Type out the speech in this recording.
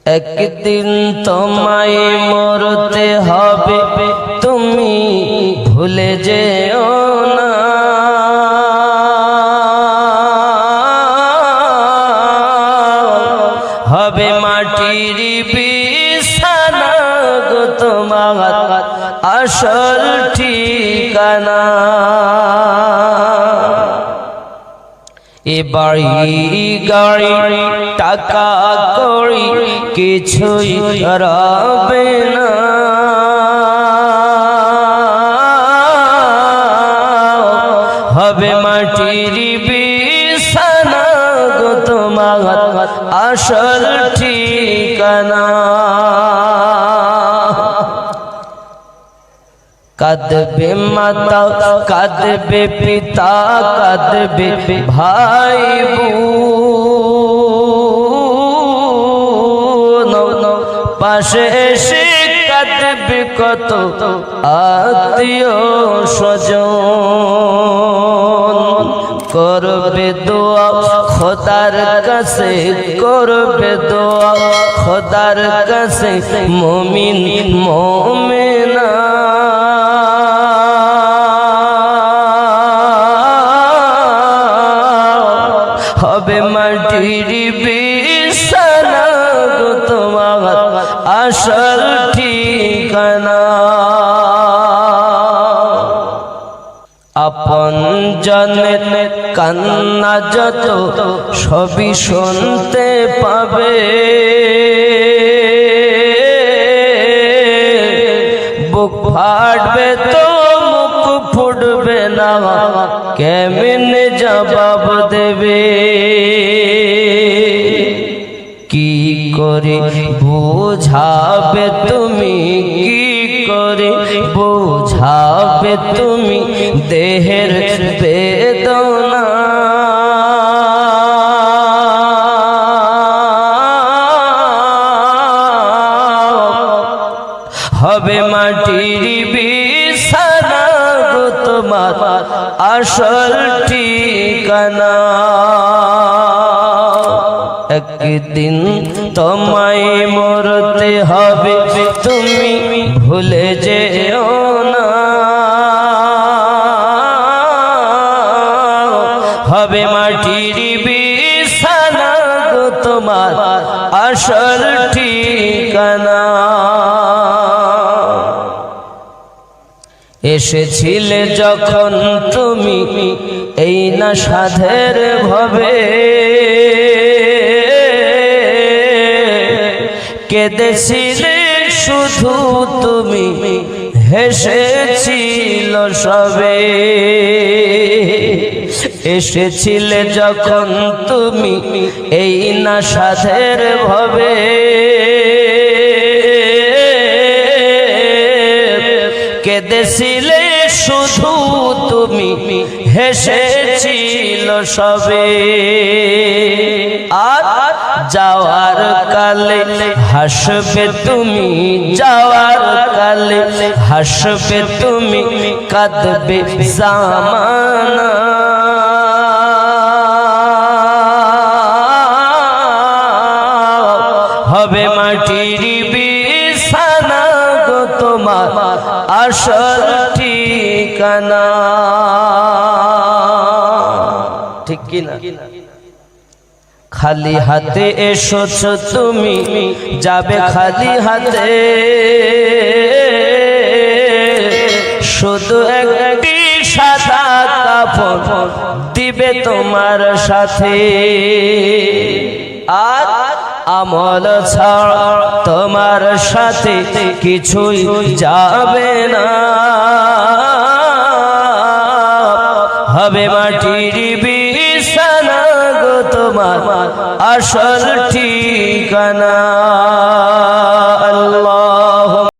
একদিন তোমায় মরতে হবে, তুমি ভুলে যেও না। হবে মাটির বিছানা গো তোমার আসল ঠিকানা। এ বাড়ি গাড়ি টাকা কড়ি কিছুই রবে না। হবে মাটির বিছানা গো তোমার আসল ঠিকানা। কাঁদবে মাতা, কাঁদবে পিতা, কাঁদবে ভাই বোন, পাশে এসে কাঁদবে কত আত্মীয় স্বজন। করবে দোয়া খোদার কাছে, করবে দোয়া খোদার কাছে মুমিন মুমিনা। হবে মাটির বিছানা গো তোমার আসল ঠিকানা। আপন জনের কান্না যত সবই শুনতে পাবে। বুক ফাটবে তো মুখ ফুটবে না, কেমনে জবাব দেবে। কি করে বুঝাবে তুমি, কি করে বুঝাবে তুমি দেহের বেদনা। হবে মাটির বিছানা গো তোমার আসল ঠিকানা। একদিন তোমায় মরতে হবে, তুমি ভুলে যেও না। হবে মাটির বিছানা গো তোমার আসল ঠিকানা। এসেছিলে যখন তুমি এই না সাধের ভবে, কেঁদেছিলে শুধু তুমি, হেসেছিল সবে। এসেছিলে যখন তুমি এই না সাধের ভবে, কেঁদেছিলে শুধু তুমি, হেসেছিল সবে। আর যাওয়ার কালে হাসবে তুমি, যাওয়ার কালে হাসবে তুমি, কাঁদবে জামানা। হবে মাটির বিছানা গো তোমার আসল ঠিকানা। ঠিক কিনা? খালি হাতে এসেছো তুমি, যাবে খালি হাতে। শুধু একটি সাদা কাপড় দিবে তোমার সাথে। আর আমল ছাড়া তোমার সাথে কিছুই যাবে না। হবে মাটির বিছানা গো তোমার আসল ঠিকানা।